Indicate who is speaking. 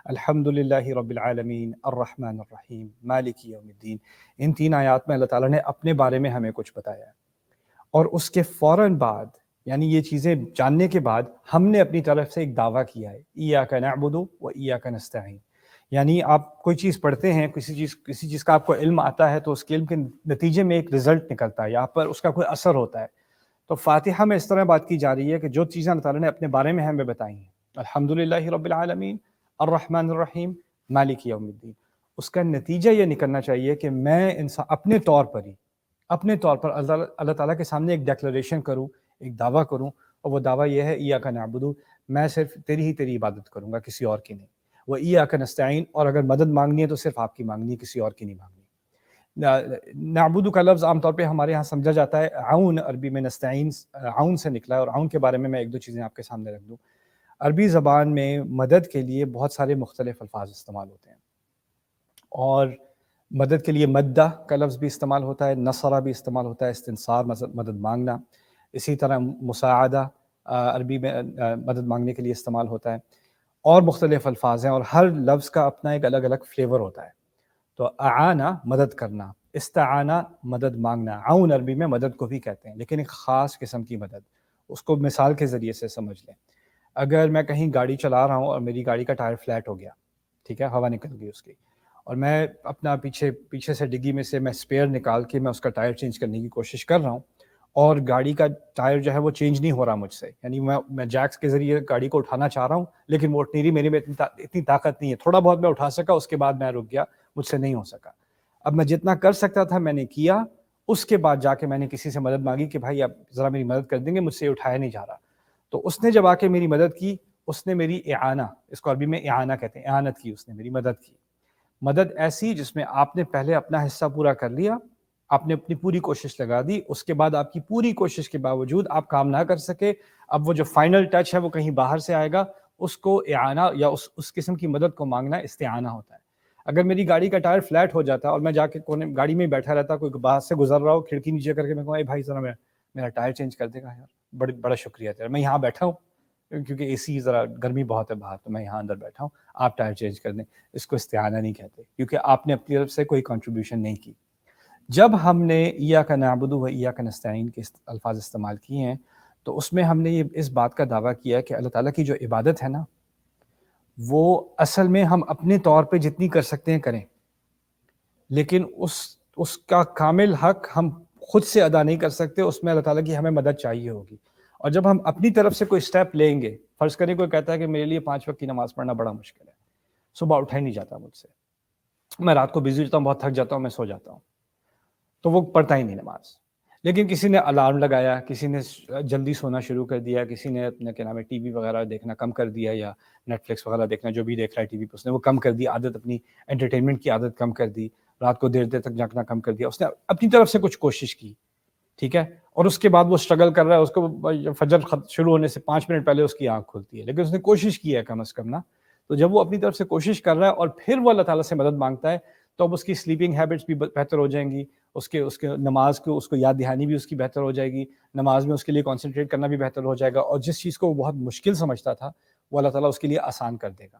Speaker 1: الحمد للہ رب العالمین الرحمن الرحیم مالک یوم الدین۔ ان تین آیات میں اللہ تعالیٰ نے اپنے بارے میں ہمیں کچھ بتایا ہے، اور اس کے فوراً بعد یعنی یہ چیزیں جاننے کے بعد ہم نے اپنی طرف سے ایک دعویٰ کیا ہے، ایاک نعبد و ایاک نستعین۔ یعنی آپ کوئی چیز پڑھتے ہیں، کسی چیز کا آپ کو علم آتا ہے، تو اس کے علم کے نتیجے میں ایک رزلٹ نکلتا ہے، یہاں پر اس کا کوئی اثر ہوتا ہے۔ تو فاتحہ میں اس طرح بات کی جا رہی ہے کہ جو چیزیں اللہ تعالیٰ نے اپنے بارے میں ہمیں بتائی ہیں، الحمد للہ رب العالمین الرحمن الرحیم مالک یوم الدین، اس کا نتیجہ یہ نکلنا چاہیے کہ میں انسان اپنے طور پر اللہ تعالیٰ کے سامنے ایک ڈیکلریشن کروں، ایک دعویٰ کروں، اور وہ دعویٰ یہ ہے ایاک نعبد، میں صرف تیری عبادت کروں گا، کسی اور کی نہیں، وہ ایاک نستعین، اور اگر مدد مانگنی ہے تو صرف آپ کی مانگنی ہے، کسی اور کی نہیں مانگنی۔ نعبد کا لفظ عام طور پہ ہمارے ہاں سمجھا جاتا ہے عون، عربی میں نستعین عون سے نکلا ہے، اور عون کے بارے میں ایک دو چیزیں آپ کے سامنے رکھ دوں۔ عربی زبان میں مدد کے لیے بہت سارے مختلف الفاظ استعمال ہوتے ہیں، اور مدد کے لیے مدہ کا لفظ بھی استعمال ہوتا ہے، نصرہ بھی استعمال ہوتا ہے، استنصار مدد مانگنا، اسی طرح مساعدہ عربی میں مدد مانگنے کے لیے استعمال ہوتا ہے، اور مختلف الفاظ ہیں، اور ہر لفظ کا اپنا ایک الگ الگ فلیور ہوتا ہے۔ تو اعانہ مدد کرنا، استعانہ مدد مانگنا، عون عربی میں مدد کو بھی کہتے ہیں، لیکن ایک خاص قسم کی مدد، اس کو مثال کے ذریعے سے سمجھ لیں۔ اگر میں کہیں گاڑی چلا رہا ہوں اور میری گاڑی کا ٹائر فلیٹ ہو گیا، ٹھیک ہے، ہوا نکل گئی اس کی، اور میں اپنا پیچھے سے ڈگی میں سے میں اسپیئر نکال کے میں اس کا ٹائر چینج کرنے کی کوشش کر رہا ہوں، اور گاڑی کا ٹائر جو ہے وہ چینج نہیں ہو رہا مجھ سے، یعنی میں جیکس کے ذریعے گاڑی کو اٹھانا چاہ رہا ہوں، لیکن وہ اٹھ نہیں رہی، میرے میں اتنی طاقت نہیں ہے، تھوڑا بہت میں اٹھا سکا، اس کے بعد میں رک گیا، مجھ سے نہیں ہو سکا۔ اب میں جتنا کر سکتا تھا میں نے کیا، اس کے بعد جا کے میں نے کسی سے مدد مانگی کہ بھائی آپ ذرا میری مدد کر دیں گے، مجھ سے اٹھایا نہیں جا رہا، تو اس نے جب آ کے میری مدد کی، اس نے میری اعانہ، اس کو عربی میں اعانہ کہتے ہیں، اعانت کی، اس نے میری مدد کی۔ مدد ایسی جس میں آپ نے پہلے اپنا حصہ پورا کر لیا، آپ نے اپنی پوری کوشش لگا دی، اس کے بعد آپ کی پوری کوشش کے باوجود آپ کام نہ کر سکے، اب وہ جو فائنل ٹچ ہے وہ کہیں باہر سے آئے گا، اس کو اعانہ یا اس قسم کی مدد کو مانگنا استعانہ ہوتا ہے۔ اگر میری گاڑی کا ٹائر فلیٹ ہو جاتا اور میں جا کے کونے گاڑی میں بیٹھا رہتا، کوئی باہر سے گزر رہا ہو، کھڑکی نیچے کر کے میں کہوں اے بھائی ذرا میرا ٹائر چینج کر دے گا یار، بڑا شکریہ تیرا، میں یہاں بیٹھا ہوں کیونکہ اے سی ذرا گرمی بہت ہے باہر، تو میں یہاں اندر بیٹھا ہوں، آپ ٹائر چینج کر دیں، اس کو استعانہ نہیں کہتے، کیونکہ آپ نے اپنی طرف سے کوئی کنٹریبیوشن نہیں کی۔ جب ہم نے ایاک نعبد و ایاک نستعین کے الفاظ استعمال کیے ہیں، تو اس میں ہم نے اس بات کا دعویٰ کیا ہے کہ اللہ تعالیٰ کی جو عبادت ہے نا، وہ اصل میں ہم اپنے طور پہ جتنی کر سکتے ہیں کریں، لیکن اس کا کامل حق ہم خود سے ادا نہیں کر سکتے، اس میں اللہ تعالیٰ کی ہمیں مدد چاہیے ہوگی۔ اور جب ہم اپنی طرف سے کوئی سٹیپ لیں گے، فرض کریں کوئی کہتا ہے کہ میرے لیے 5 وقت کی نماز پڑھنا بڑا مشکل ہے، صبح اٹھا ہی نہیں جاتا مجھ سے، میں رات کو بزی ہوتا ہوں، بہت تھک جاتا ہوں، میں سو جاتا ہوں، تو وہ پڑھتا ہی نہیں نماز۔ لیکن کسی نے الارم لگایا، کسی نے جلدی سونا شروع کر دیا، کسی نے اپنا کیا نام ہے ٹی وی وغیرہ دیکھنا کم کر دیا، یا نیٹ فلکس وغیرہ دیکھنا، جو بھی دیکھ رہا ہے ٹی وی پہ اس نے وہ کم کر دی، عادت اپنی انٹرٹینمنٹ کی عادت کم کر دی، رات کو دیر تک جاگنا کم کر دیا، اس نے اپنی طرف سے کچھ کوشش کی، ٹھیک ہے، اور اس کے بعد وہ اسٹرگل کر رہا ہے، اس کو فجر شروع ہونے سے 5 منٹ پہلے اس کی آنکھ کھلتی ہے، لیکن اس نے کوشش کی ہے کم از کم نا۔ تو جب وہ اپنی طرف سے کوشش کر رہا ہے اور پھر وہ اللہ تعالیٰ سے مدد مانگتا ہے، تو اب اس کی سلیپنگ ہیبٹس بھی بہتر ہو جائیں گی، اس کے نماز کو اس کو یاد دہانی بھی اس کی بہتر ہو جائے گی، نماز میں اس کے لیے کانسنٹریٹ کرنا بھی بہتر ہو جائے گا، اور جس چیز کو وہ بہت مشکل سمجھتا تھا وہ اللہ تعالیٰ اس کے لیے آسان کر دے گا۔